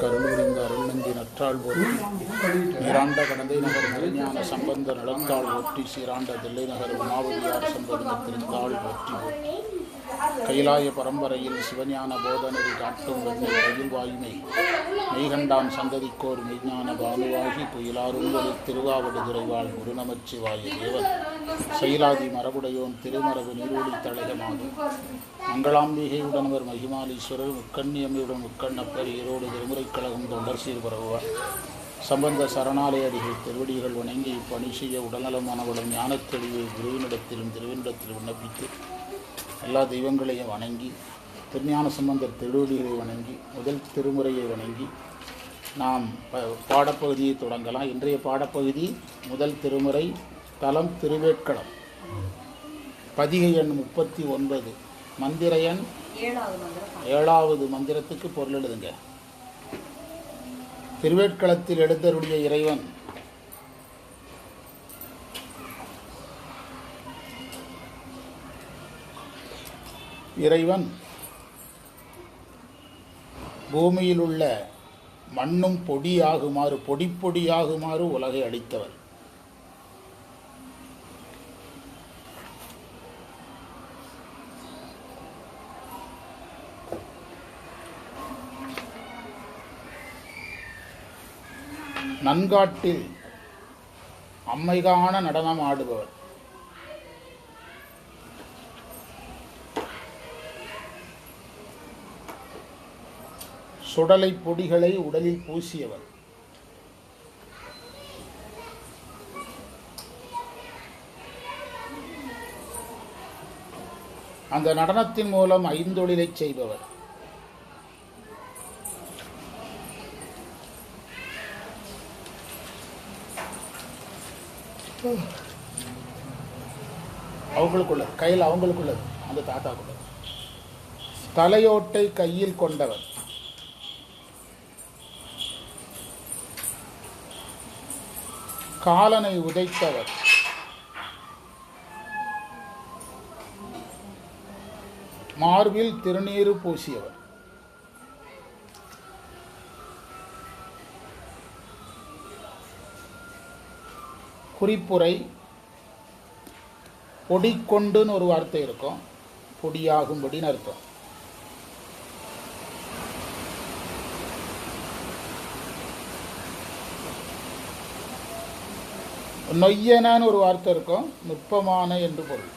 நமக்கு அருள் புரிந்த அருள் நந்தி நற்றாள் போற்றி நீராண்ட கடந்தை நகர் மறைஞான சம்பந்த நலத்தாள் போற்றி சீராண்ட தில்லை நகர் உமாவதியார் சம்பந்த திருத்தாள் போற்றி போற்றி கைலாய பரம்பரையில் சிவஞான போதனரி காட்டும் வெண்ணை கையில் வாய்மை மெய்கண்டான் சந்ததிக்கோர் மெய்ஞான பானுவாகி துயிலாரும் ஒரு திருவாவடு துறைவாள் ஒரு நமச்சிவாய தேவன் செயலாதி மரபுடையோன் திருமரபு நீரூழி தழையமாகும் மங்களாம்பிகையுடனவர் மகிமாலீஸ்வரர் முக்கண்ணியம்மையுடன் முக்கண்ணப்பர் ஈரோடு திருமுறைக் கழகம் தொண்டர் சீர்பரவுவார் சம்பந்த சரணாலயடிகள் திருவடிகள் வணங்கி இப்பணி செய்ய உடல்நலமானவுடன் ஞானத்தெளிவை குருவினிடத்திலும் திருவினிடத்திலும் விண்ணப்பித்து எல்லா தெய்வங்களையும் வணங்கி திருஞான சம்பந்தர் திருவடிகளை வணங்கி முதல் திருமுறையை வணங்கி நாம் பாடப்பகுதியை தொடங்கலாம். இன்றைய பாடப்பகுதி முதல் திருமுறை, தலம் திருவேட்களம், பதிகை எண் 39, மந்திர எண் 7வது மந்திரத்துக்கு பொருள் எழுதுங்க. திருவேட்களத்தில் எழுந்தருடைய இறைவன் பூமியில் உள்ள மண்ணும் பொடியாகுமாறு பொடிப்பொடியாகுமாறு உலகை அளித்தவர். நன்காட்டில் அம்மைகான நடனம் ஆடுபவர். சுடலை பொடிகளை உடலில் பூசியவர். அந்த நடனத்தின் மூலம் ஐந்தொழிலை செய்பவர். அவங்களுக்குள்ளது, கையில் அவங்களுக்குள்ளது, அந்த தாத்தாக்குள்ளது. தலையோட்டை கையில் கொண்டவர். காலனை உதைத்தவர். மார்பில் திருநீறு பூசியவர். குறிப்புரை, பொடி கொண்டுன்னு ஒரு வார்த்தை இருக்கும், பொடியாகும்படின்னு அர்த்தம். நொய்யனான்னு ஒரு வார்த்தை இருக்கும், நுட்பமான என்று பொருள்.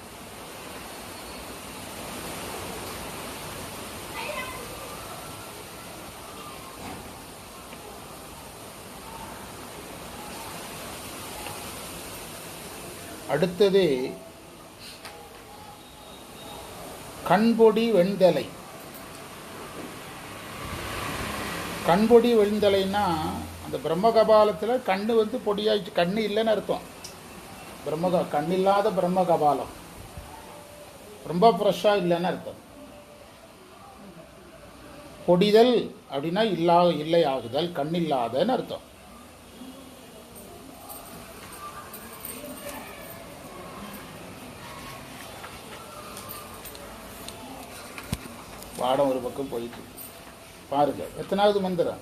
அடுத்தது கண்பொடி வெண்தலை. கண்பொடி வெண்தலைன்னா அந்த பிரம்மகபாலத்தில் கண்ணு பொடியாயிடுச்சு, கண்ணு இல்லைன்னு அர்த்தம். கண்ணில்லாத பிரம்மகபாலம் ரொம்ப ஃப்ரெஷ்ஷாக இல்லைன்னு அர்த்தம். பொடிதல் அப்படின்னா இல்லை ஆகுதல், கண்ணில்லாதன்னு அர்த்தம். பாடம் ஒரு பக்கம் போயிட்டு பாருங்க. எத்தனாவது மந்திரம்?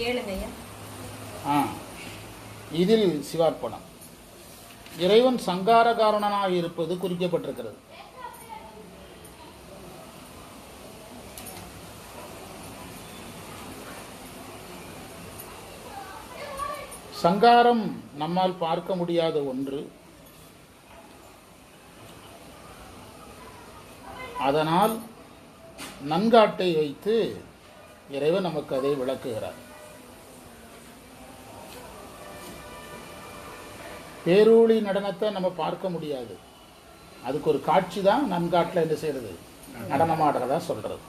7. இதில் சிவார்ப்பணம். இறைவன் சங்கார காரணனாக இருப்பது குறிக்கப்பட்டிருக்கிறது. சங்காரம் நம்மால் பார்க்க முடியாத ஒன்று. அதனால் நன்காட்டை வைத்து இறைவன் நமக்கு அதை விளக்குகிறார். பேரூழி நடனத்தை நம்ம பார்க்க முடியாது, அதுக்கு ஒரு காட்சி தான் நன்காட்டில் என்ன செய்யறது, நடனமாடுறதா சொல்றது.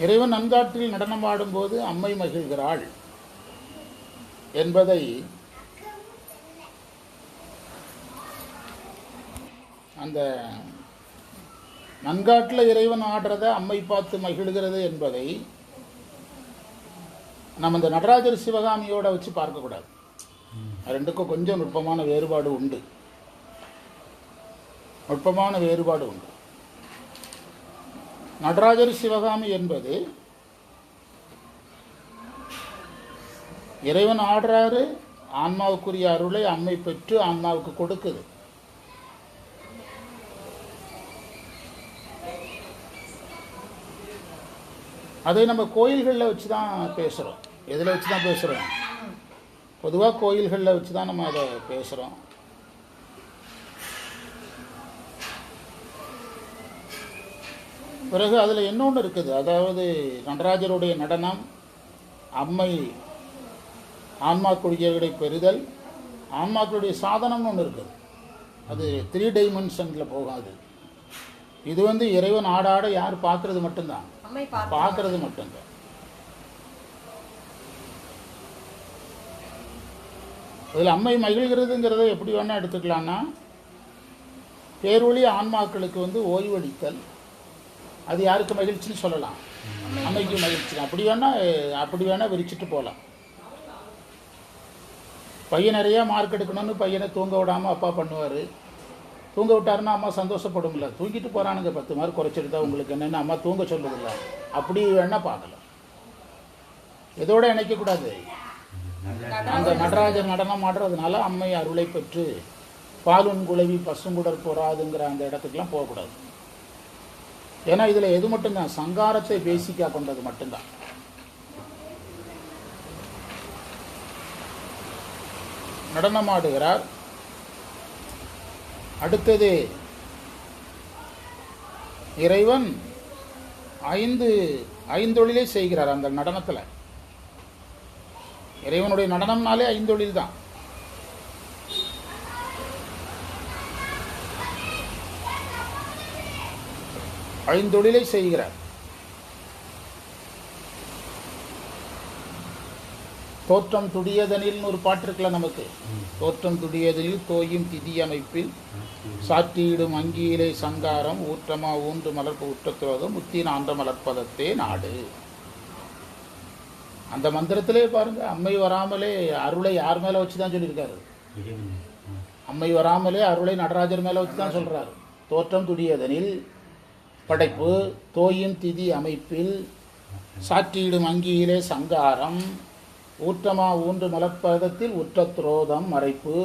இறைவன் நன்காட்டில் நடனமாடும் போது அம்மை மகிழ்கிறாள் என்பதை அந்த நன்காட்டில் இறைவன் ஆடுறத அம்மை பார்த்து மகிழ்கிறது என்பதை நம்ம இந்த நடராஜர் சிவகாமியோட வச்சு பார்க்கக்கூடாது. ரெண்டுக்கும் கொஞ்சம் நுட்பமான வேறுபாடு உண்டு. நுட்பமான வேறுபாடு உண்டு. நடராஜர் சிவகாமி என்பது இறைவன் ஆடுறாரு, ஆன்மாவுக்குரிய அருளை அம்மை பெற்று ஆன்மாவுக்கு கொடுக்குது. அதை நம்ம கோயில்களில் வச்சு தான் பேசுகிறோம். எதில் வச்சு தான் பேசுகிறோம்? பொதுவாக கோயில்களில் வச்சு தான் நம்ம அதை பேசுகிறோம். பிறகு அதில் இன்னொன்று இருக்குது. அதாவது நடராஜருடைய நடனம், அம்மை ஆன்மாக்குடியர்களை பெறுதல், ஆன்மாக்களுடைய சாதனம்னு ஒன்று இருக்குது. அது 3 டைமென்ஷனில் போகாது. இது இறைவன் ஆடாட யார் பார்க்கறது மட்டும்தான், பார்க்கறது மட்டும்தான். அதில் அம்மை மகிழ்கிறதுங்கிறத எப்படி வேணால் எடுத்துக்கலான்னா, பேரொளி ஆன்மாக்களுக்கு ஓய்வளித்தல், அது யாருக்கு மகிழ்ச்சின்னு சொல்லலாம், அம்மைக்கு மகிழ்ச்சி. அப்படி வேணால் விரிச்சிட்டு போகலாம். பையன் நிறையா மார்க் எடுக்கணும்னு பையனை தூங்க விடாமல் அப்பா பண்ணுவார். தூங்க விட்டாருன்னா அம்மா சந்தோஷப்படும்ல. தூங்கிட்டு போகிறானுங்க, 10 மார்க் குறைச்சிருந்தா உங்களுக்கு என்னென்னு அம்மா தூங்க சொல்லுதில்ல. அப்படி வேணால் பார்க்கலாம். இதோட இணைக்கக்கூடாது. அந்த நடராஜர் நடனம் ஆடுறதுனால அம்மை அருளை பெற்று பாலுன் குழவி பசுங்குடர் போறாதுங்கிற அந்த இடத்துக்கெல்லாம் போகக்கூடாது. ஏன்னா இதில் எது மட்டும்தான், சங்காரத்தை பேசிக்காக கொண்டது மட்டும்தான். நடனமாடுகிறார். அடுத்தது இறைவன் ஐந்தொழிலே செய்கிறார் அந்த நடனத்தில். இறைவனுடைய நடனம்னாலே 5 தொழில் தான். ஐந்தொழிலை செய்கிறார். தோற்றம் துடியதனில் ஒரு பாட்டு இருக்குல்ல நமக்கு. தோற்றம் துடியதனில் தோயும் திதி அமைப்பில் சாற்றியிடும் அங்கியிலே சங்காரம் ஊற்றமா ஊன்று மலர்ப்பு உற்றத்துவதும் முத்தின் ஆண்ட மலர்ப்பதத்தே நாடு. அந்த மந்திரத்திலே பாருங்க, அம்மை வராமலே அருளை யார் மேலே வச்சு தான் சொல்லியிருக்காரு. அம்மை வராமலே அருளை நடராஜர் மேலே வச்சு தான் சொல்கிறாரு. தோற்றம் துடியதனில் படைப்பு, தோயின் திதி அமைப்பில் சாற்றியிடும் அங்கியிலே சங்காரம் ஊற்றமா ஊன்று மலர்ப்பதத்தில் உற்றத்ரோதம் மறைப்பு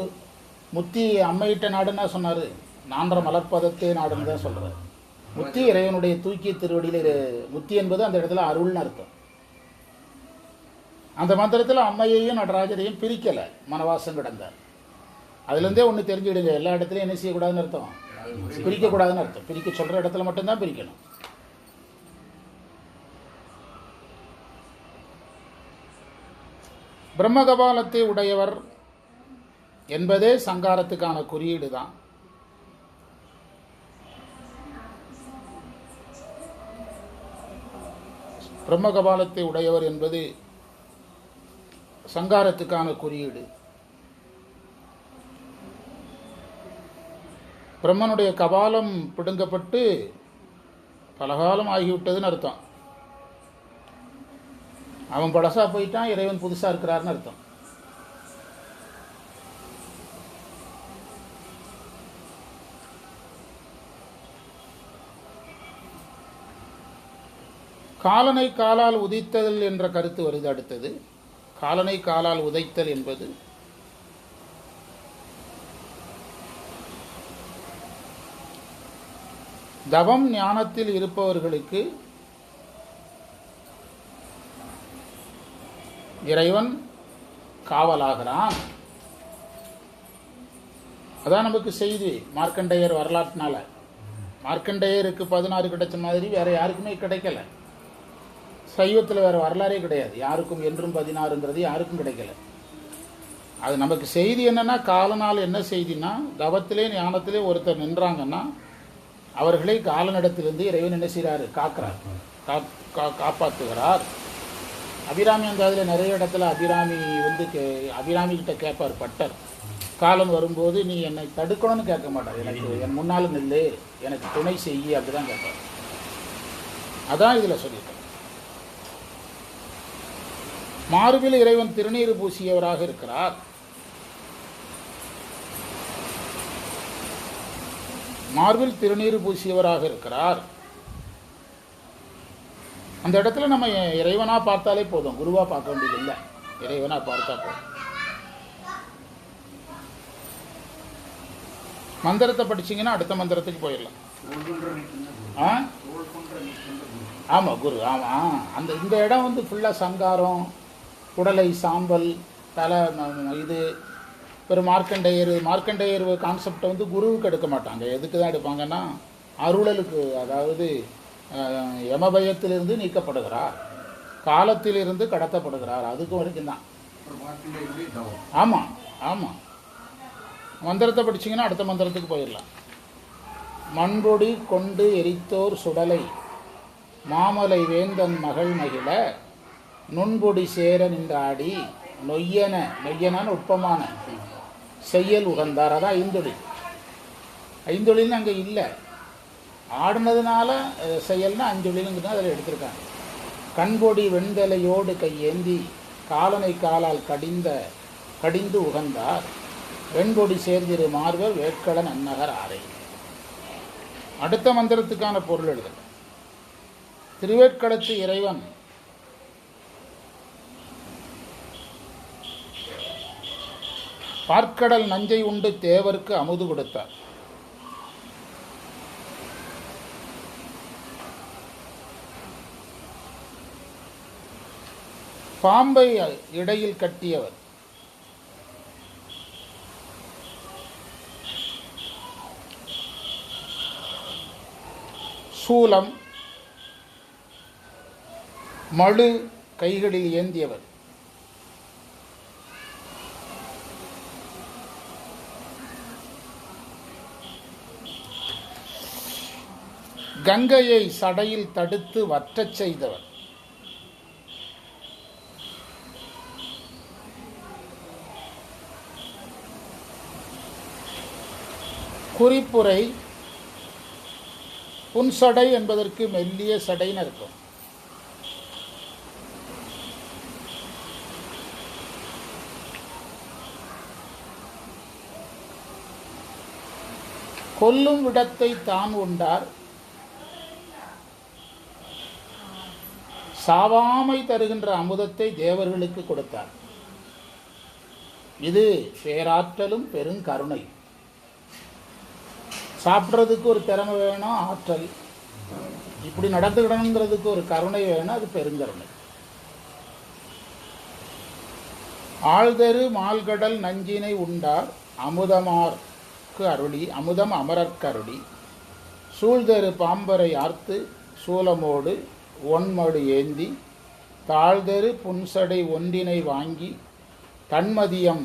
முத்தி. அம்மையிட்ட நாடுன்னா சொன்னார், நான்ற மலர்ப்பதத்தே நாடுன்னு தான் சொல்கிறார். முத்தி இறைவனுடைய தூக்கிய திருவடியில், முத்தி என்பது அந்த இடத்துல அருள்னு அர்த்தம். அந்த மந்திரத்தில் அம்மையையும் நடராஜரையும் பிரிக்கலை, மனவாசம் கிடந்தார். அதுலேருந்தே ஒன்று தெரிஞ்சுக்கிடுங்க, எல்லா இடத்துலையும் என்ன செய்யக்கூடாதுன்னு அர்த்தம், பிரிக்கக்கூடாதுன்னு அர்த்தம். பிரிக்க சொல்கிற இடத்துல மட்டும்தான் பிரிக்கணும். பிரம்மகபாலத்தை உடையவர் என்பதே சங்காரத்துக்கான குறியீடு தான். பிரம்மகபாலத்தை உடையவர் என்பது சங்காரத்துக்கான குறியீடு. பிரம்மனுடைய கபாலம் பிடுங்கப்பட்டு பலகாலம் ஆகிவிட்டதுன்னு அர்த்தம். அவன் பழசா போயிட்டான், இறைவன் புதுசா இருக்கிறார்னு அர்த்தம். காலனை காலால் உதைத்தல் என்ற கருத்து வருது. அடுத்தது காலனை காலால் உதைத்தல் என்பது தவம் ஞானத்தில் இருப்பவர்களுக்கு இறைவன் காவலாகிறான். அதான் நமக்கு செய்தி மார்க்கண்டேயர் வரலாற்றினால. மார்க்கண்டேயருக்கு 16 கிடைச்ச மாதிரி வேற யாருக்குமே கிடைக்கல. சைவத்தில் வேற வரலாறே கிடையாது. யாருக்கும் என்றும் 16ங்கிறது யாருக்கும் கிடைக்கல. அது நமக்கு செய்தி என்னன்னா, காலனால் என்ன செய்தின்னா, தவத்திலே ஞானத்திலே ஒருத்தர் நின்றாங்கன்னா அவர்களை காலனிடத்திலிருந்து இறைவன் என்ன செய்கிறாரு, காக்கிறார், காப்பாற்றுகிறார். அபிராமி அந்த அதில் நிறைய இடத்துல அபிராமி கிட்ட கேட்பார் பட்டர். காலன் வரும்போது நீ என்னை தடுக்கணும்னு கேட்க மாட்டார், எனக்கு என் முன்னால் நில்லு, எனக்கு துணை செய்ய, அப்படிதான் கேட்பார். அதான் இதில் சொல்லியிருக்கேன். மார்பில் இறைவன் திருநீறு பூசியவராக இருக்கிறார். மார்பில் திருநீர் பூசியவராக இருக்கிறார். அந்த இடத்துல நம்ம இறைவனா பார்த்தாலே போதும், குருவா பார்க்க வேண்டியது இல்லை, இறைவனா பார்த்தா போதும். மந்திரத்தை படிச்சீங்கன்னா அடுத்த மந்திரத்துக்கு போயிடலாம். ஆமாம் குரு, ஆமாம். இந்த இடம் வந்து ஃபுல்லாக சங்காரம், குடலை சாம்பல், தலை, இது ஒரு மார்க்கண்டேயர் கான்செப்டை வந்து குருவுக்கு எடுக்க மாட்டாங்க. எதுக்கு தான் எடுப்பாங்கன்னா அருளலுக்கு, அதாவது யமபயத்திலிருந்து நீக்கப்படுகிறார், காலத்திலிருந்து கடத்தப்படுகிறார், அதுக்கு வரைக்கும் தான். ஆமாம் ஆமாம். மந்திரத்தை படிச்சிங்கன்னா அடுத்த மந்திரத்துக்கு போயிடலாம். மண்பொடி கொண்டு எரித்தோர் சுடலை மாமலை வேந்தன் மகள் மகிழ நுண்பொடி சேர நின்றாடி நொய்யன உட்பமான செய்யல் உகந்தார். அதான் ஐந்தொழில்னு அங்கே இல்லை, ஆடினதுனால செயல்னா அஞ்சொழிலுங்கிறது அதில் எடுத்திருக்காங்க. கண்பொடி வெண்தலையோடு கையேந்தி காலனை காலால் கடிந்து உகந்தார் வெண்பொடி சேர்ந்திரு மார்பர் வேட்கள நன்னகர் ஆரை. அடுத்த மந்திரத்துக்கான பொருள் எழுதல். திருவேட்களத்து இறைவன் பார்க்கடல் நஞ்சை உண்டு தேவருக்கு அமுது கொடுத்தார். பாம்பை இடையில் கட்டியவர், சூலம் மழு கைகளில் ஏந்தியவர், கங்கையை சடையில் தடுத்து வற்றச் செய்தவர், குறிப்புரை புன்சடை என்பதற்கு மெல்லிய சடைன்னு இருக்கும். கொல்லும் விடத்தை தான் உண்டார், சாவாமை தருகின்ற அமுதத்தை தேவர்களுக்கு கொடுத்தார். இது பேராற்றலும் பெருங்கருணை. சாப்பிட்றதுக்கு ஒரு திறமை வேணும், ஆற்றல். இப்படி நடந்துக்கிடணுங்கிறதுக்கு ஒரு கருணை வேணும், அது பெருங்கருணை. ஆழ்தரு மால்கடல் நஞ்சினை உண்டார் அமுதமார்க்கு அருளி அமுதம் அமரர்க்கு அருளி சூழ்தரு பாம்பரை ஆர்த்து சூலமோடு ஒன்மடு ஏந்தி தாழ்தரு புன்சடை ஒன்றினை வாங்கி தன்மதியம்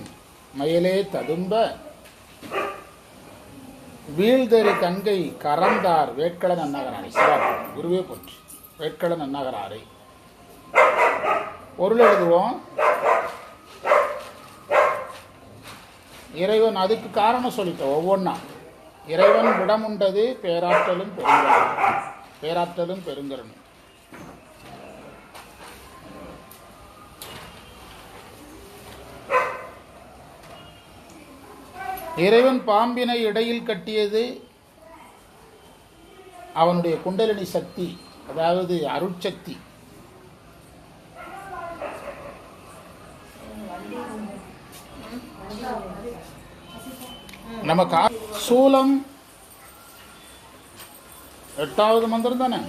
மயலே ததும்ப வீழ்தரு கங்கை கறந்தார் வேட்கள நன்னகராரை. குருவே போற்றி. வேட்கள நன்னகராரை பொருள் எழுதுவோம். இறைவன் அதுக்கு காரணம் சொல்லிட்டோம் ஒவ்வொன்றா. இறைவன் விடமுண்டது பேராற்றலும் பெருங்கருணை. இறைவன் பாம்பினை இடையில் கட்டியது அவனுடைய குண்டலினி சக்தி, அதாவது அருட்சக்தி. நமக்கு சூலம் 8வது மந்திரம் தானே.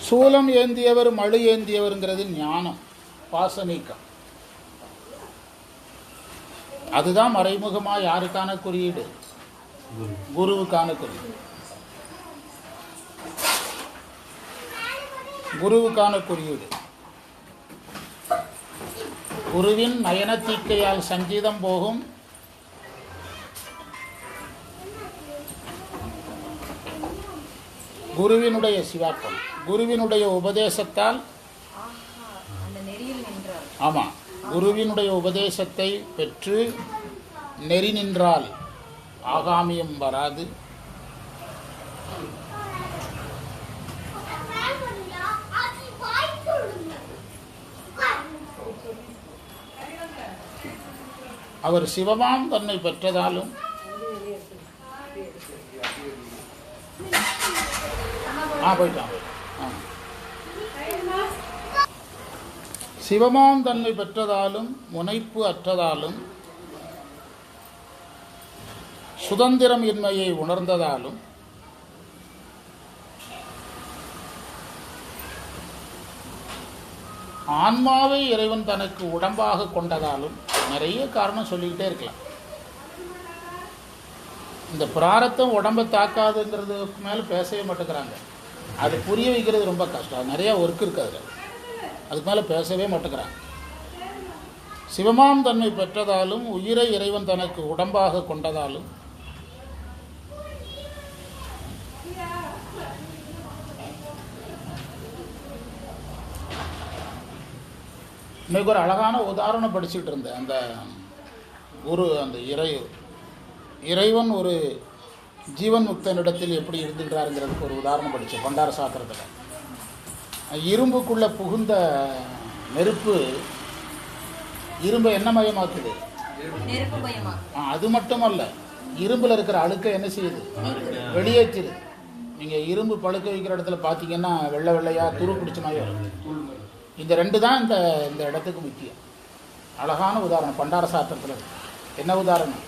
சூலம் ஏந்தியவர் மழு ஏந்தியவர்ங்கிறது ஞானம், பாசநீக்கம். அதுதான் மறைமுகமா யாருக்கான குறியீடு? குருவுக்கான குறியீடு. குருவுக்கான குறியீடு. குருவின் நயனத்தீக்கையால் சங்கீதம் போகும். குருவினுடைய சிவாக்கம், குருவினுடைய உபதேசத்தால். ஆமா, குருவினுடைய உபதேசத்தை பெற்று நெறி நின்றால் ஆகாமியம் வராது. அவர் சிவமாம் தன்னை பெற்றதாலும் போயிட்டான். சிவமாம் தன்மை பெற்றதாலும் முனைப்பு அற்றதாலும் சுதந்திரம் இன்மையை உணர்ந்ததாலும் ஆன்மாவை இறைவன் தனக்கு உடம்பாக கொண்டதாலும் நிறைய காரணம் சொல்லிக்கிட்டே இருக்கலாம். இந்த பிராரத்தம் உடம்பை தாக்காதுங்கிறதுக்கு மேலே பேசவே மாட்டேங்கிறாங்க. அது புரிய வைக்கிறது ரொம்ப கஷ்டம். நிறையா ஒர்க் இருக்காது, அதுக்கு மேலே பேசவே மாட்டேங்கிறாங்க. சிவமாம் தன்மை பெற்றதாலும் உயிரை இறைவன் தனக்கு உடம்பாக கொண்டதாலும் இன்னைக்கு ஒரு அழகான உதாரணம் படிச்சுட்டு இருந்தேன். அந்த அந்த இறைவன் ஒரு ஜீவன் முக்தனிடத்தில் எப்படி இருந்துகிறாருங்கிறதுக்கு ஒரு உதாரணம் படித்தேன் பண்டார சாத்திரத்தில். இரும்புக்குள்ளே புகுந்த நெருப்பு இரும்பை என்ன மயமாக்குது? அது மட்டுமல்ல, இரும்பில் இருக்கிற அழுக்கை என்ன செய்யுது? வெளியேற்றுது. நீங்கள் இரும்பு பழுக்க வைக்கிற இடத்துல பார்த்தீங்கன்னா வெள்ளை வெள்ளையாக துரு பிடிச்ச மாதிரி வரும். இந்த ரெண்டு தான் இந்த இடத்துக்கு முக்கியம். அழகான உதாரணம் பண்டார சாத்திரத்தில். என்ன உதாரணம்?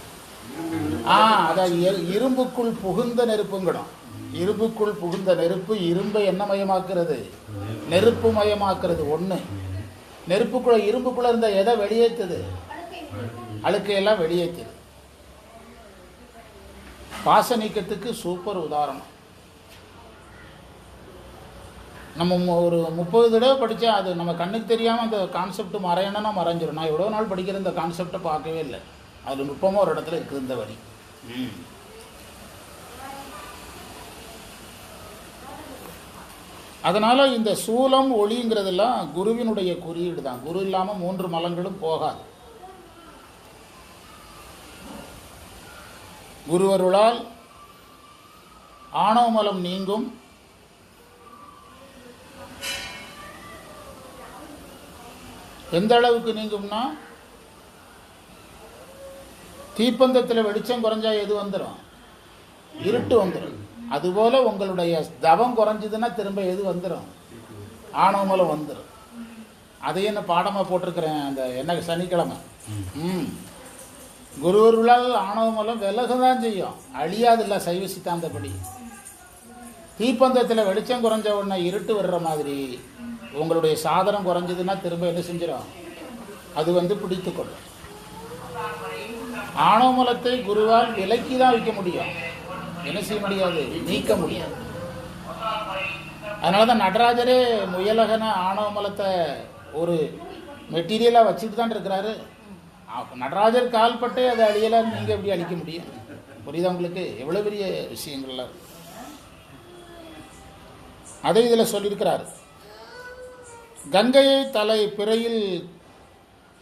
அதாவது இரும்புக்குள் புகுந்த நெருப்புங்கணும். இரும்புக்குள் புகுந்த நெருப்பு இரும்பை என்ன மயமாக்குறது? நெருப்பு மயமாக்குறது ஒன்று. நெருப்புக்குள்ள இரும்புக்குள்ள இருந்த எதை வெளியேற்றுது? அழுக்கையெல்லாம் வெளியேற்றுது. பாச நீக்கத்துக்கு சூப்பர் உதாரணம். நம்ம ஒரு 30 தடவை படித்தா அது நம்ம கண்ணுக்கு தெரியாமல் அந்த கான்செப்ட் மறையணும்னா மறைஞ்சிடும். நான் எவ்வளோ நாள் படிக்கிற இந்த கான்செப்டை பார்க்கவே இல்லை. அதில் நுட்பமாக ஒரு இடத்துல இருக்குது இந்த வரி. அதனால் இந்த சூலம் ஒளிங்கிறதெல்லாம் குருவினுடைய குறியீடு தான். குரு இல்லாமல் 3 மலங்களும் போகாது. குருவருளால் ஆணவ மலம் நீங்கும். எந்த அளவுக்கு நீங்கும்னா, தீப்பந்தத்தில் வெளிச்சம் குறைஞ்சா எது வந்துடும்? இருட்டு வந்துடும். அதுபோல உங்களுடைய தவம் குறைஞ்சதுன்னா திரும்ப எது வந்துடும்? ஆணவமலம் வந்துடும். அதையும் நான் பாடமாக போட்டிருக்கிறேன். அந்த என்ன சனிக்கிழமை குருவருளால் ஆணவமலம் விலக தான் செய்யும், அழியாதில்ல. சைவ சித்தாந்தப்படி தீப்பந்தத்தில் வெளிச்சம் குறைஞ்ச உடனே இருட்டு வர்ற மாதிரி உங்களுடைய சாதனம் குறைஞ்சதுன்னா திரும்ப என்ன செஞ்சிடும்? அது பிடித்துக்கொள்ளும். ஆணவமலத்தை குருவால் விலக்கி தான் வைக்க முடியும், என்ன செய்ய முடியாது? நீக்க முடியாது. அதனால தான் நடராஜரே முயலகன ஆணவமலத்தை ஒரு மெட்டீரியலாக வச்சுட்டு தான் இருக்கிறாரு. நடராஜர் கால்பட்டே அதை அழியலாம், நீங்கள் எப்படி அழிக்க முடியும்? புரியுதா உங்களுக்கு? எவ்வளோ பெரிய விஷயங்கள்லாம் அதை இதில் சொல்லியிருக்கிறார். கங்கையை பிறையில்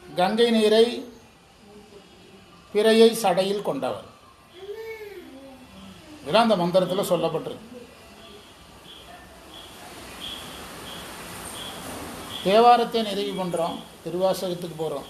கங்கை நீரை பிறையை சடையில் கொண்டவர். இதெல்லாம் அந்த மந்திரத்தில் சொல்லப்பட்டிருக்கு. தேவாரத்தை நிறைவு பண்ணுறோம், திருவாசகத்துக்கு போகிறோம்.